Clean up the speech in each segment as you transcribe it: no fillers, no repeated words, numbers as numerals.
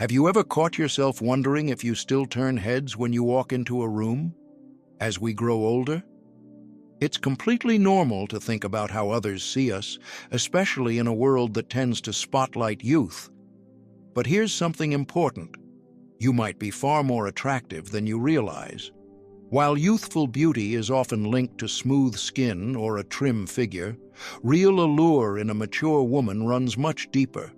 Have you ever caught yourself wondering if you still turn heads when you walk into a room? As we grow older? It's completely normal to think about how others see us, especially in a world that tends to spotlight youth. But here's something important. You might be far more attractive than you realize. While youthful beauty is often linked to smooth skin or a trim figure, real allure in a mature woman runs much deeper.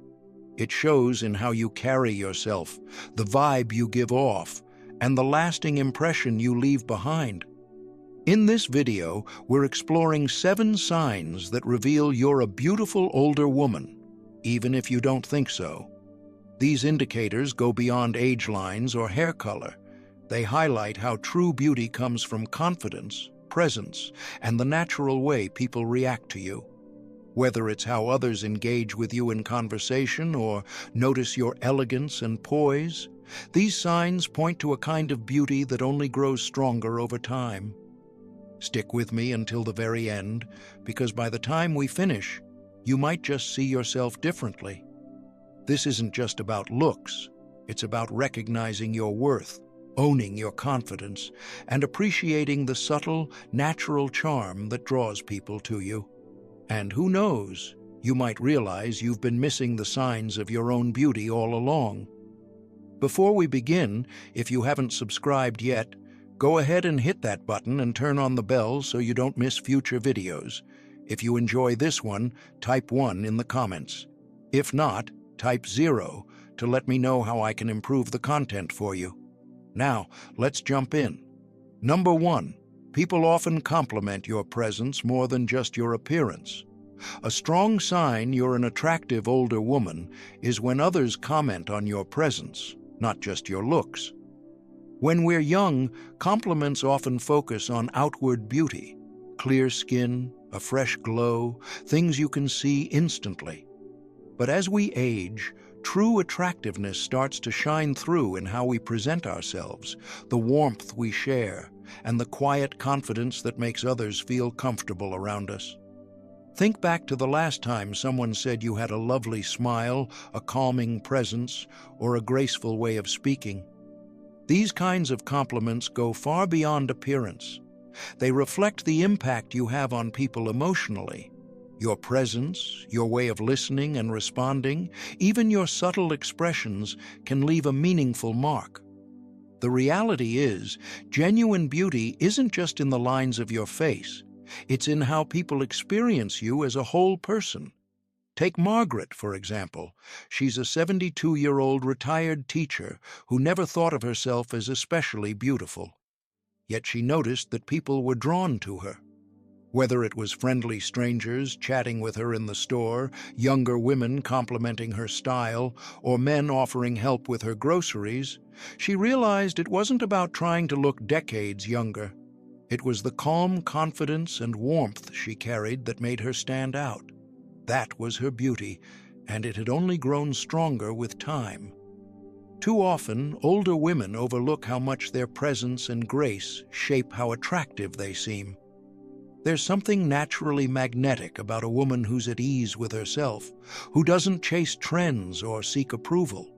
It shows in how you carry yourself, the vibe you give off, and the lasting impression you leave behind. In this video, we're exploring 7 signs that reveal you're a beautiful older woman, even if you don't think so. These indicators go beyond age lines or hair color. They highlight how true beauty comes from confidence, presence, and the natural way people react to you. Whether it's how others engage with you in conversation or notice your elegance and poise, these signs point to a kind of beauty that only grows stronger over time. Stick with me until the very end, because by the time we finish, you might just see yourself differently. This isn't just about looks, it's about recognizing your worth, owning your confidence, and appreciating the subtle, natural charm that draws people to you. And who knows, you might realize you've been missing the signs of your own beauty all along. Before we begin, if you haven't subscribed yet, go ahead and hit that button and turn on the bell so you don't miss future videos. If you enjoy this one, type 1 in the comments. If not, type 0 to let me know how I can improve the content for you. Now, let's jump in. Number 1. People often compliment your presence more than just your appearance. A strong sign you're an attractive older woman is when others comment on your presence, not just your looks. When we're young, compliments often focus on outward beauty, clear skin, a fresh glow, things you can see instantly. But as we age, true attractiveness starts to shine through in how we present ourselves, the warmth we share, and the quiet confidence that makes others feel comfortable around us. Think back to the last time someone said you had a lovely smile, a calming presence, or a graceful way of speaking. These kinds of compliments go far beyond appearance. They reflect the impact you have on people emotionally. Your presence, your way of listening and responding, even your subtle expressions can leave a meaningful mark. The reality is, genuine beauty isn't just in the lines of your face. It's in how people experience you as a whole person. Take Margaret, for example. She's a 72-year-old retired teacher who never thought of herself as especially beautiful. Yet she noticed that people were drawn to her. Whether it was friendly strangers chatting with her in the store, younger women complimenting her style, or men offering help with her groceries, she realized it wasn't about trying to look decades younger. It was the calm confidence and warmth she carried that made her stand out. That was her beauty, and it had only grown stronger with time. Too often, older women overlook how much their presence and grace shape how attractive they seem. There's something naturally magnetic about a woman who's at ease with herself, who doesn't chase trends or seek approval.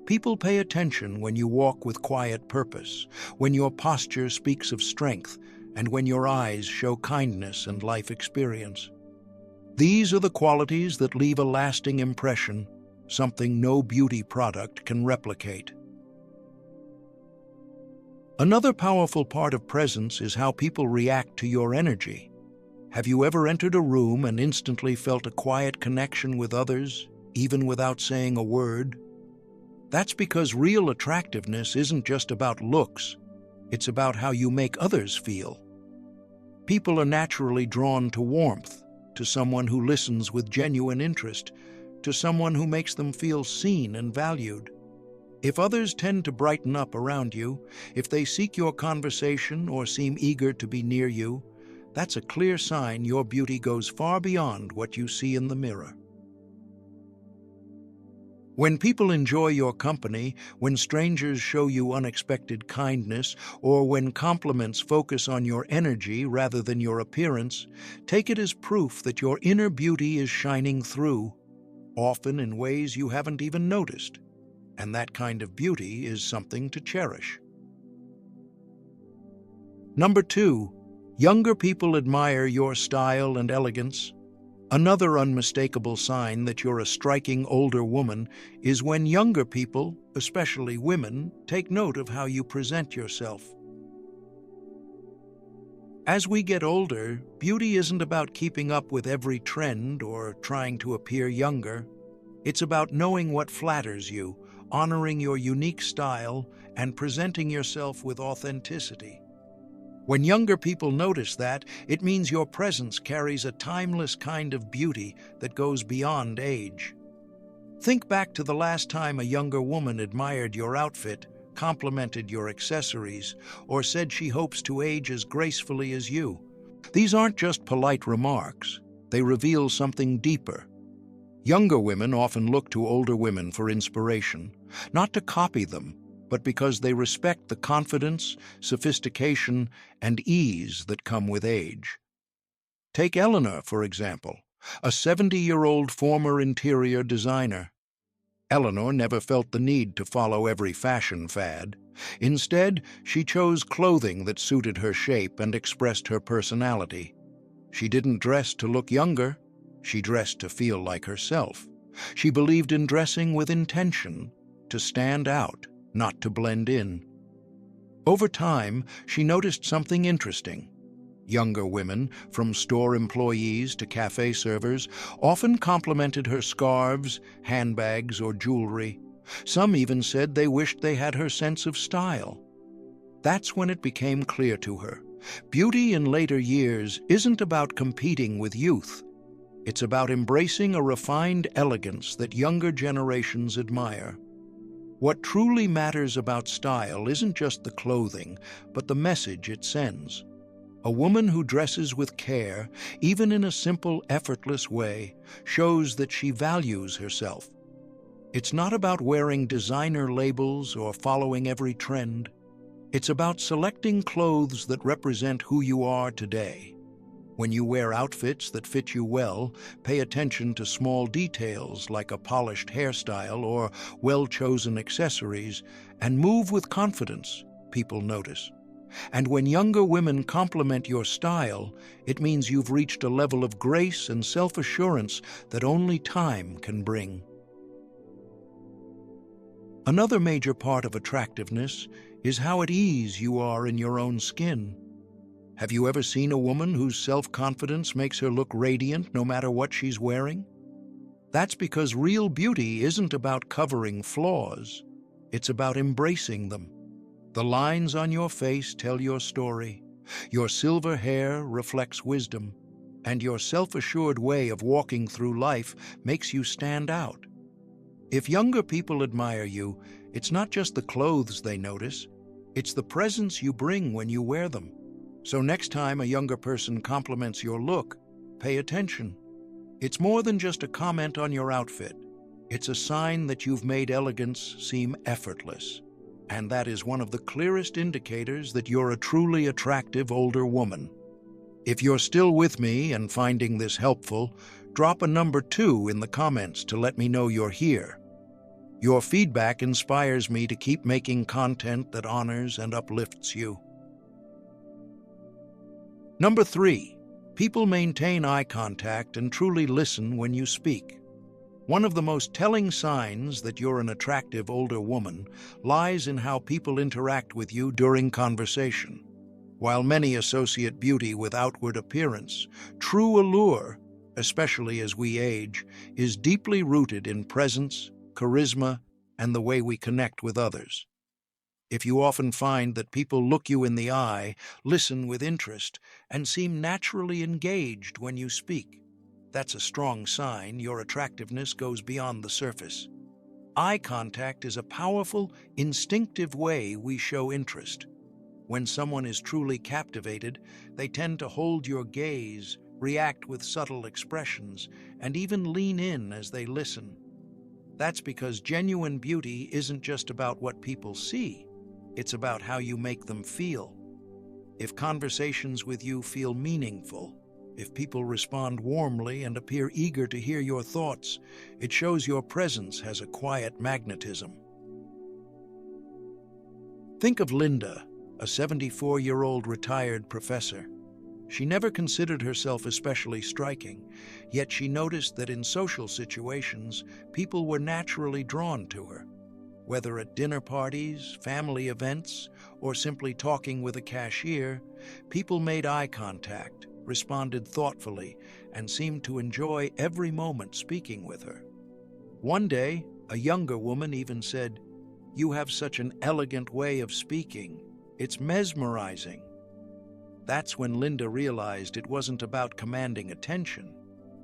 People pay attention when you walk with quiet purpose, when your posture speaks of strength, and when your eyes show kindness and life experience. These are the qualities that leave a lasting impression, something no beauty product can replicate. Another powerful part of presence is how people react to your energy. Have you ever entered a room and instantly felt a quiet connection with others, even without saying a word? That's because real attractiveness isn't just about looks, it's about how you make others feel. People are naturally drawn to warmth, to someone who listens with genuine interest, to someone who makes them feel seen and valued. If others tend to brighten up around you, if they seek your conversation or seem eager to be near you, that's a clear sign your beauty goes far beyond what you see in the mirror. When people enjoy your company, when strangers show you unexpected kindness, or when compliments focus on your energy rather than your appearance, take it as proof that your inner beauty is shining through, often in ways you haven't even noticed. and that kind of beauty is something to cherish. Number 2, younger people admire your style and elegance. Another unmistakable sign that you're a striking older woman is when younger people, especially women, take note of how you present yourself. As we get older, beauty isn't about keeping up with every trend or trying to appear younger. It's about knowing what flatters you, honoring your unique style, and presenting yourself with authenticity. When younger people notice that, it means your presence carries a timeless kind of beauty that goes beyond age. Think back to the last time a younger woman admired your outfit, complimented your accessories, or said she hopes to age as gracefully as you. These aren't just polite remarks. They reveal something deeper. Younger women often look to older women for inspiration, not to copy them, but because they respect the confidence, sophistication, and ease that come with age. Take Eleanor, for example, a 70-year-old former interior designer. Eleanor never felt the need to follow every fashion fad. Instead, she chose clothing that suited her shape and expressed her personality. She didn't dress to look younger. She dressed to feel like herself. She believed in dressing with intention, to stand out, not to blend in. Over time, she noticed something interesting. Younger women, from store employees to cafe servers, often complimented her scarves, handbags, or jewelry. Some even said they wished they had her sense of style. That's when it became clear to her. Beauty in later years isn't about competing with youth. It's about embracing a refined elegance that younger generations admire. What truly matters about style isn't just the clothing, but the message it sends. A woman who dresses with care, even in a simple, effortless way, shows that she values herself. It's not about wearing designer labels or following every trend. It's about selecting clothes that represent who you are today. When you wear outfits that fit you well, pay attention to small details like a polished hairstyle or well-chosen accessories, and move with confidence, people notice. And when younger women compliment your style, it means you've reached a level of grace and self-assurance that only time can bring. Another major part of attractiveness is how at ease you are in your own skin. Have you ever seen a woman whose self-confidence makes her look radiant no matter what she's wearing? That's because real beauty isn't about covering flaws. It's about embracing them. The lines on your face tell your story. Your silver hair reflects wisdom. And your self-assured way of walking through life makes you stand out. If younger people admire you, it's not just the clothes they notice. It's the presence you bring when you wear them. So next time a younger person compliments your look, pay attention. It's more than just a comment on your outfit. It's a sign that you've made elegance seem effortless. And that is one of the clearest indicators that you're a truly attractive older woman. If you're still with me and finding this helpful, drop a number 2 in the comments to let me know you're here. Your feedback inspires me to keep making content that honors and uplifts you. Number 3, people maintain eye contact and truly listen when you speak. One of the most telling signs that you're an attractive older woman lies in how people interact with you during conversation. While many associate beauty with outward appearance, true allure, especially as we age, is deeply rooted in presence, charisma, and the way we connect with others. If you often find that people look you in the eye, listen with interest, and seem naturally engaged when you speak, that's a strong sign your attractiveness goes beyond the surface. Eye contact is a powerful, instinctive way we show interest. When someone is truly captivated, they tend to hold your gaze, react with subtle expressions, and even lean in as they listen. That's because genuine beauty isn't just about what people see. It's about how you make them feel. If conversations with you feel meaningful, if people respond warmly and appear eager to hear your thoughts, it shows your presence has a quiet magnetism. Think of Linda, a 74-year-old retired professor. She never considered herself especially striking, yet she noticed that in social situations, people were naturally drawn to her. Whether at dinner parties, family events, or simply talking with a cashier, people made eye contact, responded thoughtfully, and seemed to enjoy every moment speaking with her. One day, a younger woman even said, "You have such an elegant way of speaking. It's mesmerizing." That's when Linda realized it wasn't about commanding attention.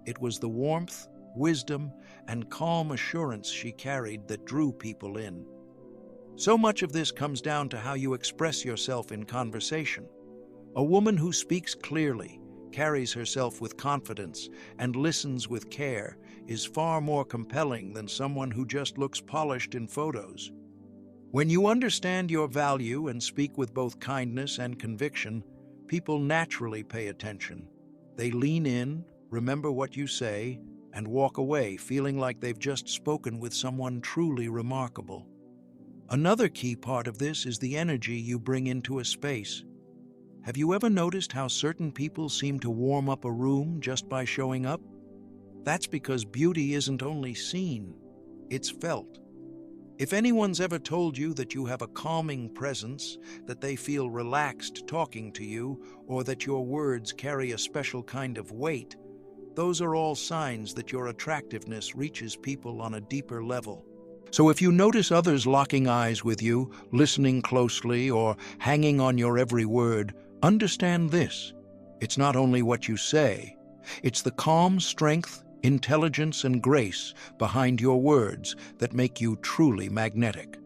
It was the warmth, wisdom, and calm assurance she carried that drew people in. So much of this comes down to how you express yourself in conversation. A woman who speaks clearly, carries herself with confidence, and listens with care is far more compelling than someone who just looks polished in photos. When you understand your value and speak with both kindness and conviction, people naturally pay attention. They lean in, remember what you say, and walk away feeling like they've just spoken with someone truly remarkable. Another key part of this is the energy you bring into a space. Have you ever noticed how certain people seem to warm up a room just by showing up? That's because beauty isn't only seen, it's felt. If anyone's ever told you that you have a calming presence, that they feel relaxed talking to you, or that your words carry a special kind of weight, those are all signs that your attractiveness reaches people on a deeper level. So if you notice others locking eyes with you, listening closely, or hanging on your every word, understand this. It's not only what you say, it's the calm strength, intelligence, and grace behind your words that make you truly magnetic.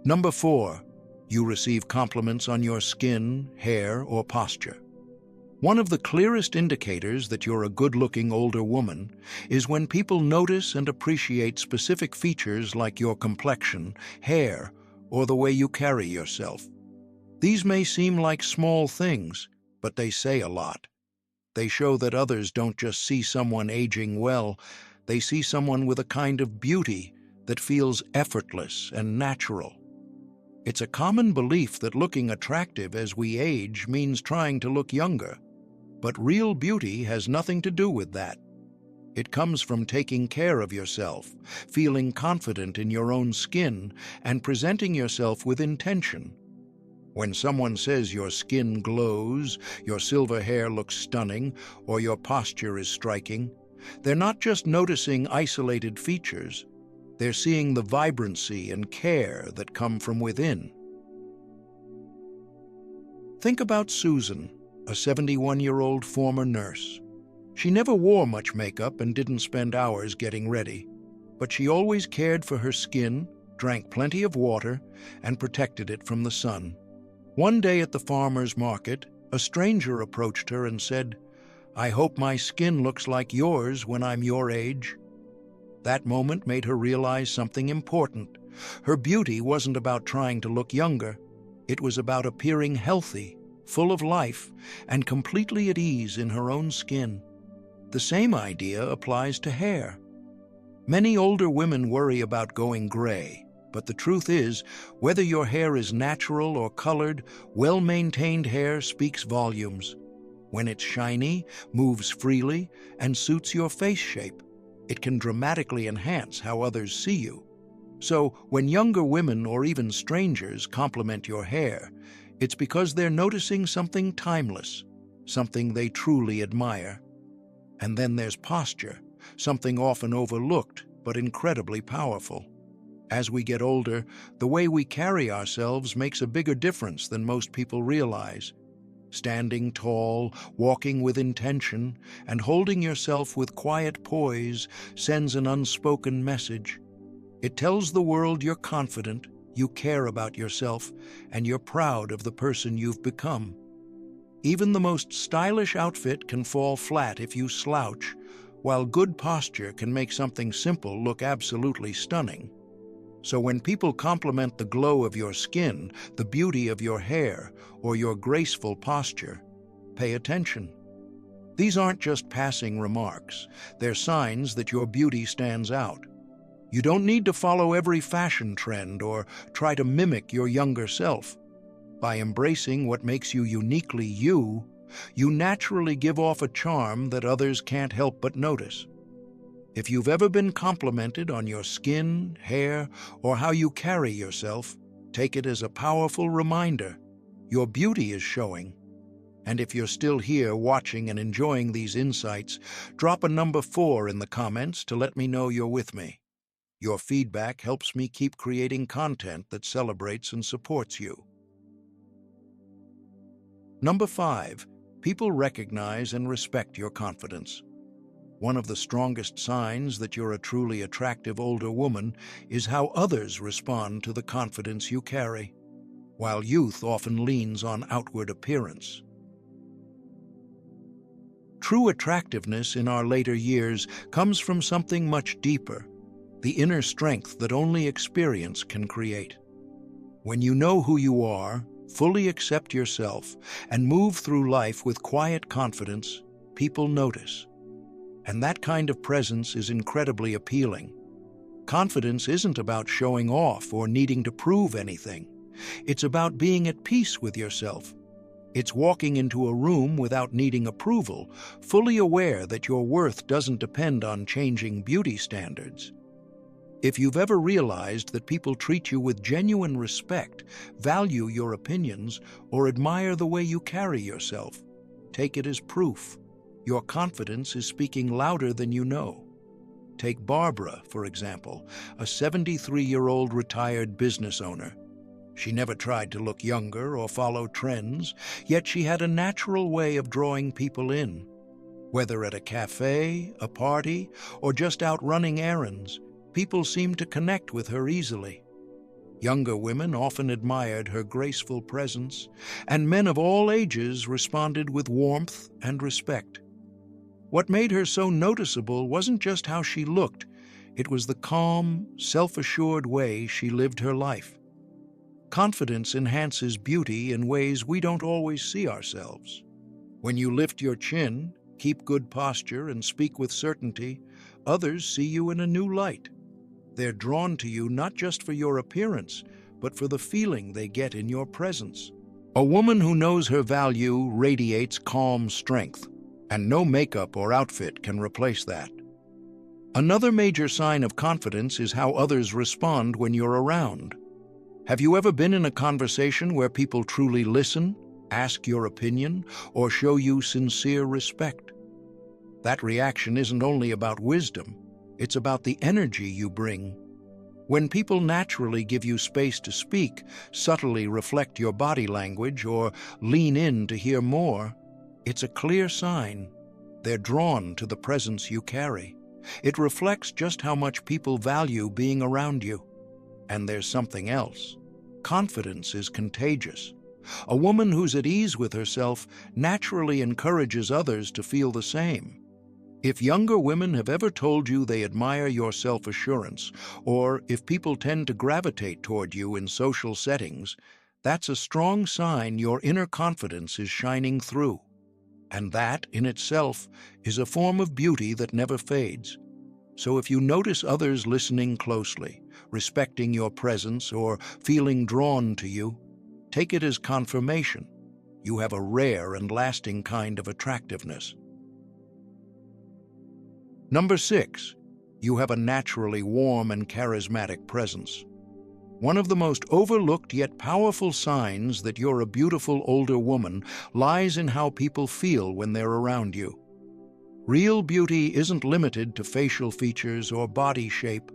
Number 4, you receive compliments on your skin, hair, or posture. One of the clearest indicators that you're a good-looking older woman is when people notice and appreciate specific features like your complexion, hair, or the way you carry yourself. These may seem like small things, but they say a lot. They show that others don't just see someone aging well, they see someone with a kind of beauty that feels effortless and natural. It's a common belief that looking attractive as we age means trying to look younger, but real beauty has nothing to do with that. It comes from taking care of yourself, feeling confident in your own skin, and presenting yourself with intention. When someone says your skin glows, your silver hair looks stunning, or your posture is striking, they're not just noticing isolated features, they're seeing the vibrancy and care that come from within. Think about Susan, a 71-year-old former nurse. She never wore much makeup and didn't spend hours getting ready, but she always cared for her skin, drank plenty of water, and protected it from the sun. One day at the farmer's market, a stranger approached her and said, "I hope my skin looks like yours when I'm your age." That moment made her realize something important. Her beauty wasn't about trying to look younger. It was about appearing healthy, full of life, and completely at ease in her own skin. The same idea applies to hair. Many older women worry about going gray. But the truth is, whether your hair is natural or colored, well-maintained hair speaks volumes. When it's shiny, moves freely, and suits your face shape, it can dramatically enhance how others see you. So, when younger women or even strangers compliment your hair, it's because they're noticing something timeless, something they truly admire. And then there's posture, something often overlooked but incredibly powerful. As we get older, the way we carry ourselves makes a bigger difference than most people realize. Standing tall, walking with intention, and holding yourself with quiet poise sends an unspoken message. It tells the world you're confident, you care about yourself, and you're proud of the person you've become. Even the most stylish outfit can fall flat if you slouch, while good posture can make something simple look absolutely stunning. So when people compliment the glow of your skin, the beauty of your hair, or your graceful posture, pay attention. These aren't just passing remarks. They're signs that your beauty stands out. You don't need to follow every fashion trend or try to mimic your younger self. By embracing what makes you uniquely you, you naturally give off a charm that others can't help but notice. If you've ever been complimented on your skin, hair, or how you carry yourself, take it as a powerful reminder. Your beauty is showing. And if you're still here watching and enjoying these insights, drop a number 4 in the comments to let me know you're with me. Your feedback helps me keep creating content that celebrates and supports you. Number 5, people recognize and respect your confidence. One of the strongest signs that you're a truly attractive older woman is how others respond to the confidence you carry, while youth often leans on outward appearance. True attractiveness in our later years comes from something much deeper, the inner strength that only experience can create. When you know who you are, fully accept yourself, and move through life with quiet confidence, people notice. And that kind of presence is incredibly appealing. Confidence isn't about showing off or needing to prove anything. It's about being at peace with yourself. It's walking into a room without needing approval, fully aware that your worth doesn't depend on changing beauty standards. If you've ever realized that people treat you with genuine respect, value your opinions, or admire the way you carry yourself, take it as proof. Your confidence is speaking louder than you know. Take Barbara, for example, a 73-year-old retired business owner. She never tried to look younger or follow trends, yet she had a natural way of drawing people in. Whether at a cafe, a party, or just out running errands, people seemed to connect with her easily. Younger women often admired her graceful presence, and men of all ages responded with warmth and respect. What made her so noticeable wasn't just how she looked, it was the calm, self-assured way she lived her life. Confidence enhances beauty in ways we don't always see ourselves. When you lift your chin, keep good posture, and speak with certainty, others see you in a new light. They're drawn to you not just for your appearance, but for the feeling they get in your presence. A woman who knows her value radiates calm strength, and no makeup or outfit can replace that. Another major sign of confidence is how others respond when you're around. Have you ever been in a conversation where people truly listen, ask your opinion, or show you sincere respect? That reaction isn't only about wisdom, it's about the energy you bring. When people naturally give you space to speak, subtly reflect your body language, or lean in to hear more, it's a clear sign. They're drawn to the presence you carry. It reflects just how much people value being around you. And there's something else. Confidence is contagious. A woman who's at ease with herself naturally encourages others to feel the same. If younger women have ever told you they admire your self-assurance, or if people tend to gravitate toward you in social settings, that's a strong sign your inner confidence is shining through. And that, in itself, is a form of beauty that never fades. So if you notice others listening closely, respecting your presence, or feeling drawn to you, take it as confirmation. You have a rare and lasting kind of attractiveness. Number 6, you have a naturally warm and charismatic presence. One of the most overlooked yet powerful signs that you're a beautiful older woman lies in how people feel when they're around you. Real beauty isn't limited to facial features or body shape.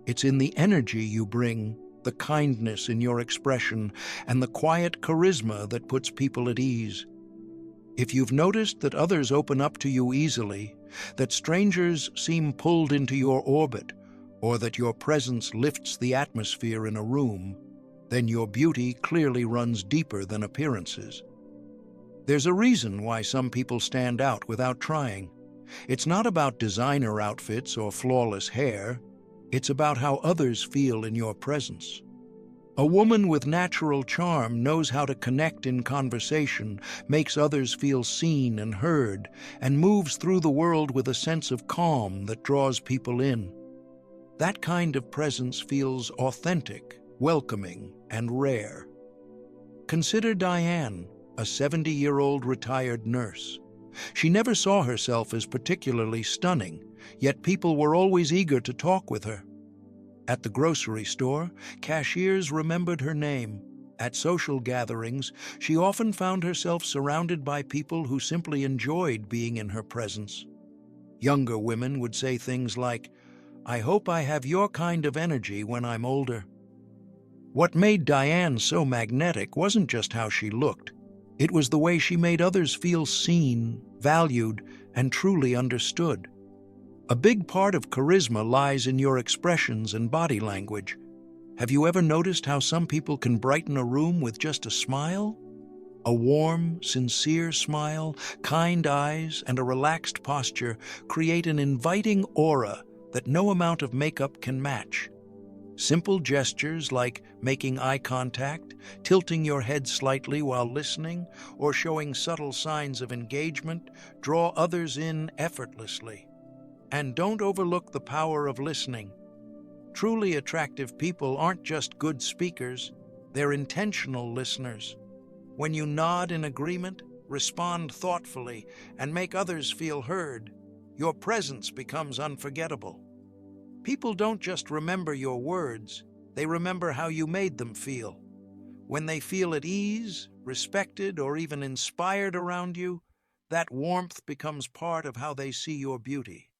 It's in the energy you bring, the kindness in your expression, and the quiet charisma that puts people at ease. If you've noticed that others open up to you easily, that strangers seem pulled into your orbit, or that your presence lifts the atmosphere in a room, then your beauty clearly runs deeper than appearances. There's a reason why some people stand out without trying. It's not about designer outfits or flawless hair. It's about how others feel in your presence. A woman with natural charm knows how to connect in conversation, makes others feel seen and heard, and moves through the world with a sense of calm that draws people in. That kind of presence feels authentic, welcoming, and rare. Consider Diane, a 70-year-old retired nurse. She never saw herself as particularly stunning, yet people were always eager to talk with her. At the grocery store, cashiers remembered her name. At social gatherings, she often found herself surrounded by people who simply enjoyed being in her presence. Younger women would say things like, "I hope I have your kind of energy when I'm older." What made Diane so magnetic wasn't just how she looked. It was the way she made others feel seen, valued, and truly understood. A big part of charisma lies in your expressions and body language. Have you ever noticed how some people can brighten a room with just a smile? A warm, sincere smile, kind eyes, and a relaxed posture create an inviting aura that no amount of makeup can match. Simple gestures like making eye contact, tilting your head slightly while listening, or showing subtle signs of engagement draw others in effortlessly. And don't overlook the power of listening. Truly attractive people aren't just good speakers, they're intentional listeners. When you nod in agreement, respond thoughtfully, and make others feel heard, your presence becomes unforgettable. People don't just remember your words, they remember how you made them feel. When they feel at ease, respected, or even inspired around you, that warmth becomes part of how they see your beauty.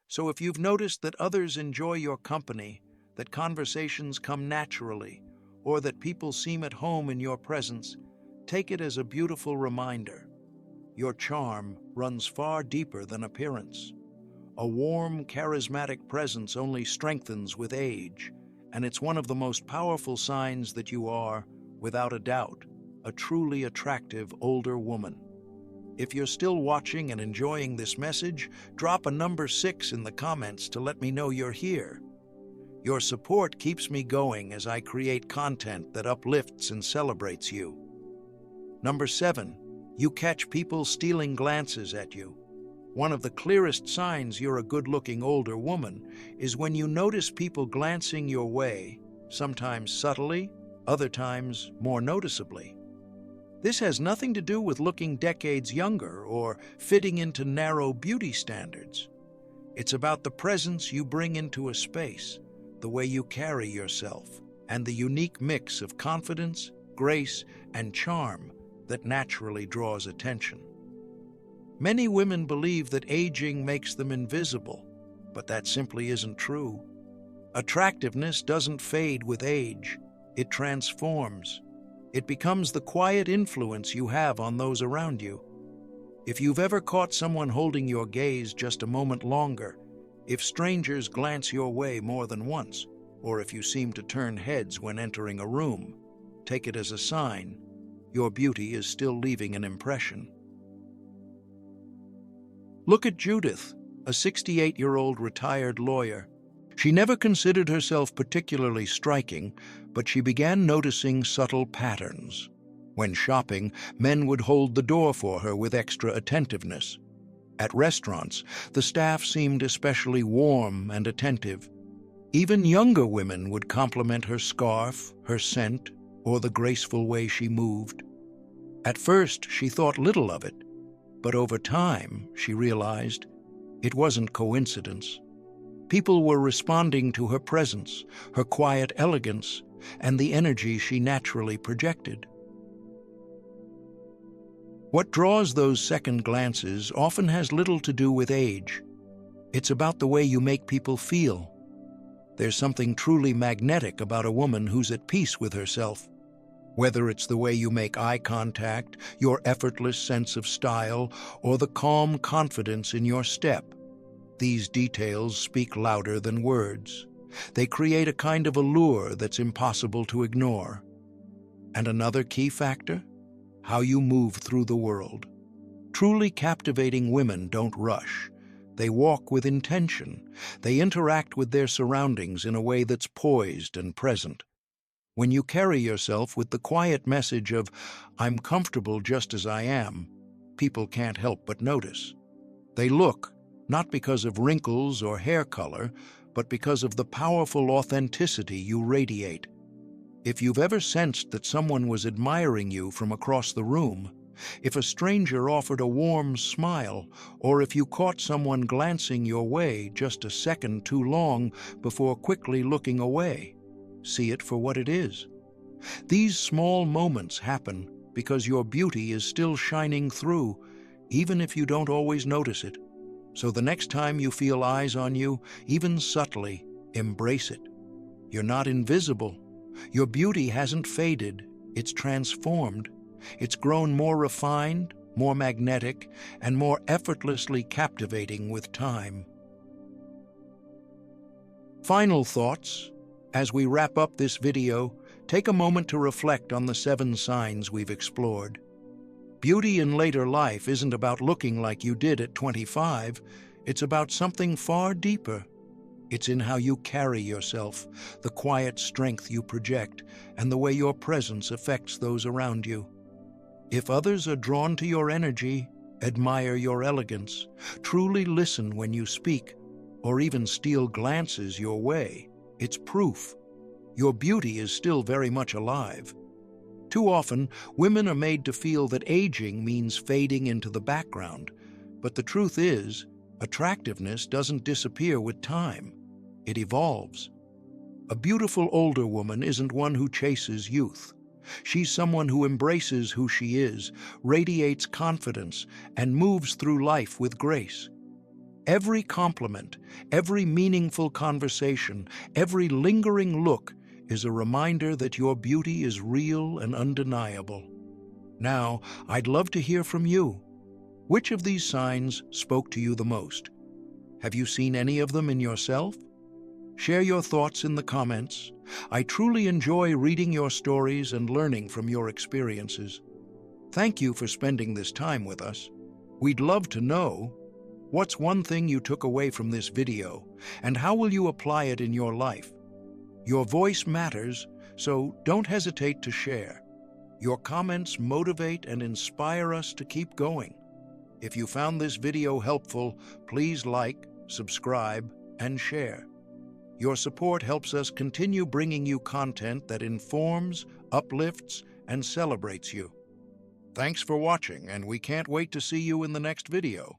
So if you've noticed that others enjoy your company, that conversations come naturally, or that people seem at home in your presence, take it as a beautiful reminder. Your charm runs far deeper than appearance. A warm, charismatic presence only strengthens with age, and it's one of the most powerful signs that you are, without a doubt, a truly attractive older woman. If you're still watching and enjoying this message, drop a number 6 in the comments to let me know you're here. Your support keeps me going as I create content that uplifts and celebrates you. Number 7, you catch people stealing glances at you. One of the clearest signs you're a good-looking older woman is when you notice people glancing your way, sometimes subtly, other times more noticeably. This has nothing to do with looking decades younger or fitting into narrow beauty standards. It's about the presence you bring into a space, the way you carry yourself, and the unique mix of confidence, grace, and charm that naturally draws attention. Many women believe that aging makes them invisible, but that simply isn't true. Attractiveness doesn't fade with age, it transforms. It becomes the quiet influence you have on those around you. If you've ever caught someone holding your gaze just a moment longer, if strangers glance your way more than once, or if you seem to turn heads when entering a room, take it as a sign your beauty is still leaving an impression. Look at Judith, a 68-year-old retired lawyer. She never considered herself particularly striking, but she began noticing subtle patterns. When shopping, men would hold the door for her with extra attentiveness. At restaurants, the staff seemed especially warm and attentive. Even younger women would compliment her scarf, her scent, or the graceful way she moved. At first, she thought little of it, but over time, she realized it wasn't coincidence. People were responding to her presence, her quiet elegance, and the energy she naturally projected. What draws those second glances often has little to do with age. It's about the way you make people feel. There's something truly magnetic about a woman who's at peace with herself. Whether it's the way you make eye contact, your effortless sense of style, or the calm confidence in your step, these details speak louder than words. They create a kind of allure that's impossible to ignore. And another key factor? How you move through the world. Truly captivating women don't rush. They walk with intention. They interact with their surroundings in a way that's poised and present. When you carry yourself with the quiet message of, "I'm comfortable just as I am," people can't help but notice. They look, not because of wrinkles or hair color, but because of the powerful authenticity you radiate. If you've ever sensed that someone was admiring you from across the room, if a stranger offered a warm smile, or if you caught someone glancing your way just a second too long before quickly looking away, see it for what it is. These small moments happen because your beauty is still shining through, even if you don't always notice it. So the next time you feel eyes on you, even subtly, embrace it. You're not invisible. Your beauty hasn't faded, it's transformed. It's grown more refined, more magnetic, and more effortlessly captivating with time. Final thoughts. As we wrap up this video, take a moment to reflect on the 7 signs we've explored. Beauty in later life isn't about looking like you did at 25, it's about something far deeper. It's in how you carry yourself, the quiet strength you project, and the way your presence affects those around you. If others are drawn to your energy, admire your elegance, truly listen when you speak, or even steal glances your way, it's proof. Your beauty is still very much alive. Too often, women are made to feel that aging means fading into the background, but the truth is, attractiveness doesn't disappear with time. It evolves. A beautiful older woman isn't one who chases youth. She's someone who embraces who she is, radiates confidence, and moves through life with grace. Every compliment, every meaningful conversation, every lingering look is a reminder that your beauty is real and undeniable. Now, I'd love to hear from you. Which of these signs spoke to you the most? Have you seen any of them in yourself? Share your thoughts in the comments. I truly enjoy reading your stories and learning from your experiences. Thank you for spending this time with us. We'd love to know, what's one thing you took away from this video, and how will you apply it in your life? Your voice matters, so don't hesitate to share. Your comments motivate and inspire us to keep going. If you found this video helpful, please like, subscribe, and share. Your support helps us continue bringing you content that informs, uplifts, and celebrates you. Thanks for watching, and we can't wait to see you in the next video.